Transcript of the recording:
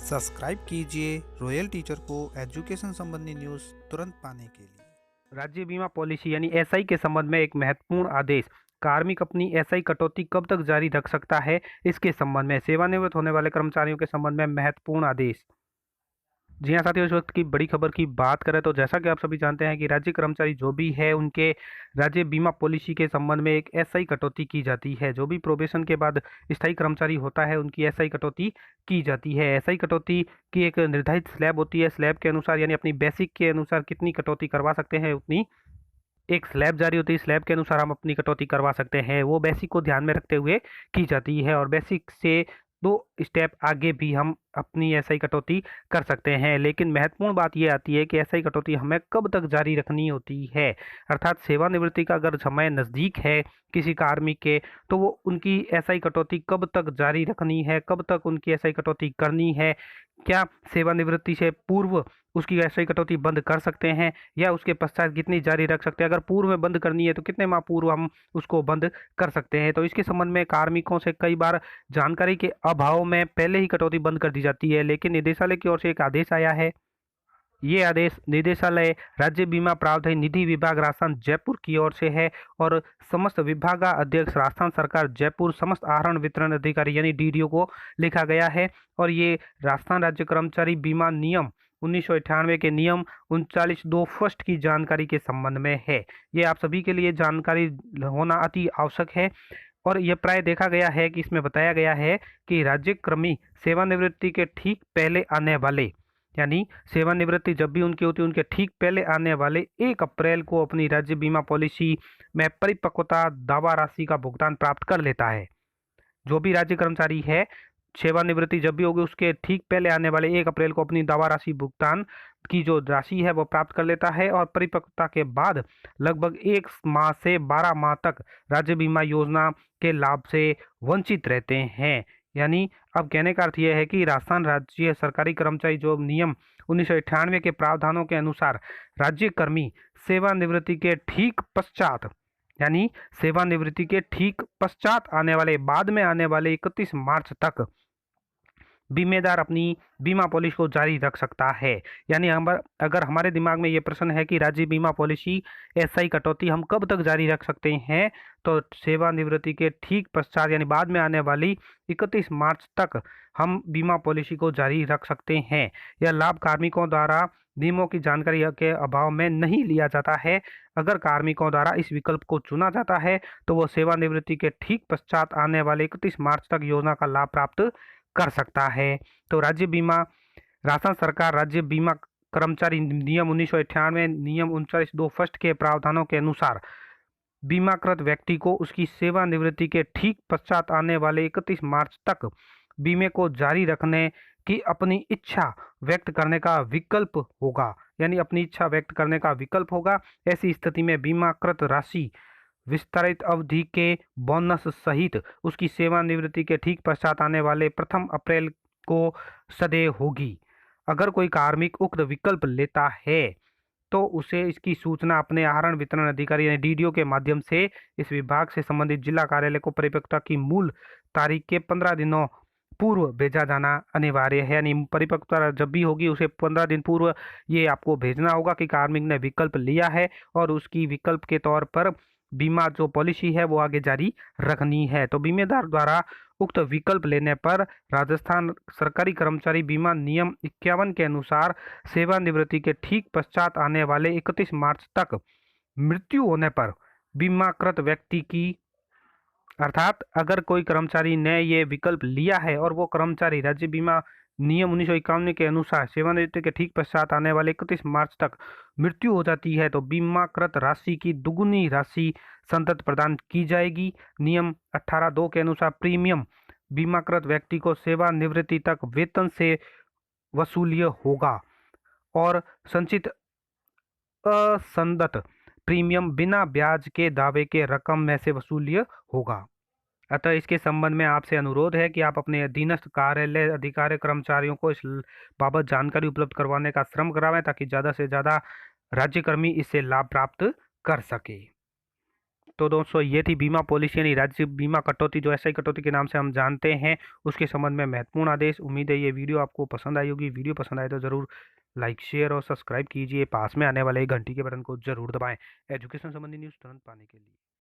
Subscribe कीजिए royal teacher को education संबंधी न्यूज़ तुरंत पाने के लिए। राज्य बीमा पॉलिसी यानी एसआई के संबंध में एक महत्वपूर्ण आदेश। कार्मिक अपनी एसआई कटौती कब तक जारी रख सकता है, इसके संबंध में सेवानिवृत्त होने वाले कर्मचारियों के संबंध में महत्वपूर्ण आदेश। जी हाँ साथियों, इस वक्त की बड़ी खबर की बात करें तो जैसा कि आप सभी जानते हैं कि राज्य कर्मचारी जो भी है उनके राज्य बीमा पॉलिसी के संबंध में एक एसआई कटौती की जाती है। जो भी प्रोबेशन के बाद स्थायी कर्मचारी होता है उनकी एसआई कटौती की जाती है। एसआई कटौती की एक निर्धारित स्लैब होती है। स्लैब के अनुसार यानी अपनी बेसिक के अनुसार कितनी कटौती करवा सकते हैं उतनी एक स्लैब जारी होती है। स्लैब के अनुसार हम अपनी कटौती करवा सकते हैं। वो बेसिक को ध्यान में रखते हुए की जाती है और बेसिक से 2 स्टेप आगे भी हम अपनी एसआई कटौती कर सकते हैं। लेकिन महत्वपूर्ण बात ये आती है कि एसआई कटौती हमें कब तक जारी रखनी होती है। अर्थात सेवानिवृत्ति का अगर समय नज़दीक है किसी कार्मिक के, तो वो उनकी एसआई कटौती कब तक जारी रखनी है, कब तक उनकी एसआई कटौती करनी है। क्या सेवानिवृत्ति से पूर्व उसकी एसआई कटौती बंद कर सकते हैं या उसके पश्चात कितनी जारी रख सकते हैं। अगर पूर्व में बंद करनी है तो कितने माह पूर्व हम उसको बंद कर सकते हैं। तो इसके संबंध में कार्मिकों से कई बार जानकारी के अभाव में पहले ही कटौती बंद कर दी जाती है। लेकिन निदेशालय की ओर से एक आदेश आया है। ये आदेश निदेशालय राज्य बीमा प्रावधान निधि विभाग राजस्थान जयपुर की ओर से है और समस्त विभागाध्यक्ष राजस्थान सरकार जयपुर समस्त आहरण वितरण अधिकारी यानी डीडीओ को लिखा गया है। और ये राजस्थान राज्य कर्मचारी बीमा नियम 1998 के नियम 39(2) फर्स्ट की जानकारी के संबंध में है। ये आप सभी के लिए जानकारी होना अति आवश्यक है। और यह प्राय देखा गया है कि इसमें बताया गया है कि राज्यक्रमी सेवानिवृत्ति के ठीक पहले आने वाले यानी सेवानिवृत्ति जब भी उनकी होती है उनके ठीक पहले आने वाले 1 अप्रैल को अपनी राज्य बीमा पॉलिसी में परिपक्वता दावा राशि का भुगतान प्राप्त कर लेता है। जो भी राज्य कर्मचारी है सेवानिवृत्ति जब भी होगी उसके ठीक पहले आने वाले 1 अप्रैल को अपनी दावा राशि भुगतान की जो राशि है वो प्राप्त कर लेता है और परिपक्वता के बाद लगभग 1 माह से 12 माह तक राज्य बीमा योजना के लाभ से वंचित रहते हैं। यानी अब कहने का अर्थ यह है कि राजस्थान राज्य सरकारी कर्मचारी जो नियम 1998 के प्रावधानों के अनुसार राज्यकर्मी सेवानिवृत्ति के ठीक पश्चात यानी सेवानिवृत्ति के ठीक पश्चात आने वाले बाद में आने वाले 31 मार्च तक बीमेदार अपनी बीमा पॉलिसी को जारी रख सकता है। यानी हम अगर हमारे दिमाग में ये प्रश्न है कि राज्य बीमा पॉलिसी एसआई कटौती हम कब तक जारी रख सकते हैं, तो सेवानिवृत्ति के ठीक पश्चात यानी बाद में आने वाली 31 मार्च तक हम बीमा पॉलिसी को जारी रख सकते हैं। यह लाभ कार्मिकों द्वारा नियमों की जानकारी के अभाव में नहीं लिया जाता है। अगर कार्मिकों द्वारा इस विकल्प को चुना जाता है तो वो सेवानिवृत्ति के ठीक पश्चात आने वाले 31 मार्च तक योजना का लाभ प्राप्त कर सकता है। तो राज्य बीमा राजस्थान सरकार राज्य बीमा कर्मचारी नियम 1998 नियम 39(2) फर्स्ट के प्रावधानों के अनुसार बीमाकृत व्यक्ति को उसकी सेवानिवृत्ति के ठीक पश्चात आने वाले 31 मार्च तक बीमे को जारी रखने की अपनी इच्छा व्यक्त करने का विकल्प होगा। यानी अपनी इच्छा व्यक्त करने का विकल्प होगा। ऐसी स्थिति में बीमाकृत राशि विस्तारित अवधि के बोनस सहित उसकी सेवानिवृत्ति के ठीक पश्चात आने वाले 1 अप्रैल को सदैव होगी। अगर कोई कार्मिक उक्त विकल्प लेता है तो उसे इसकी सूचना अपने आहरण वितरण अधिकारी यानी डीडीओ के माध्यम से इस विभाग से संबंधित जिला कार्यालय को परिपक्वता की मूल तारीख के 15 दिनों पूर्व भेजा जाना अनिवार्य है। यानी परिपक्वता जब भी होगी उसे 15 दिन पूर्व ये आपको भेजना होगा कि कार्मिक ने विकल्प लिया है और उसकी विकल्प के तौर पर बीमा जो पॉलिसी है वो आगे जारी रखनी है। तो बीमेदार द्वारा उक्त विकल्प लेने पर राजस्थान सरकारी कर्मचारी बीमा नियम 51 के अनुसार सेवानिवृत्ति के ठीक पश्चात आने वाले 31 मार्च तक मृत्यु होने पर बीमाकृत व्यक्ति की अर्थात अगर कोई कर्मचारी ने ये विकल्प लिया है और वो कर्मचारी राज्य बीमा नियम 1951 के अनुसार सेवानिवृत्ति के ठीक पश्चात आने वाले 31 मार्च तक मृत्यु हो जाती है तो बीमाकृत राशि की दुगुनी राशि संतत प्रदान की जाएगी। नियम 18(2) के अनुसार प्रीमियम बीमाकृत व्यक्ति को सेवानिवृत्ति तक वेतन से वसूल्य होगा और संचित असंदत प्रीमियम बिना ब्याज के दावे के रकम में से वसूल्य होगा। अतः इसके संबंध में आपसे अनुरोध है कि आप अपने अधीनस्थ कार्यालय अधिकारी कर्मचारियों को इस बाबत जानकारी उपलब्ध करवाने का श्रम करावें ताकि ज़्यादा से ज़्यादा राज्यकर्मी इससे लाभ प्राप्त कर सके। तो दोस्तों ये थी बीमा पॉलिसी यानी राज्य बीमा कटौती जो एसआई कटौती के नाम से हम जानते हैं, उसके संबंध में महत्वपूर्ण आदेश। उम्मीद है ये वीडियो आपको पसंद आई होगी। वीडियो पसंद आए तो ज़रूर लाइक, शेयर और सब्सक्राइब कीजिए। पास में आने वाले घंटी के बटन को ज़रूर दबाएं एजुकेशन संबंधी न्यूज़ तुरंत पाने के लिए।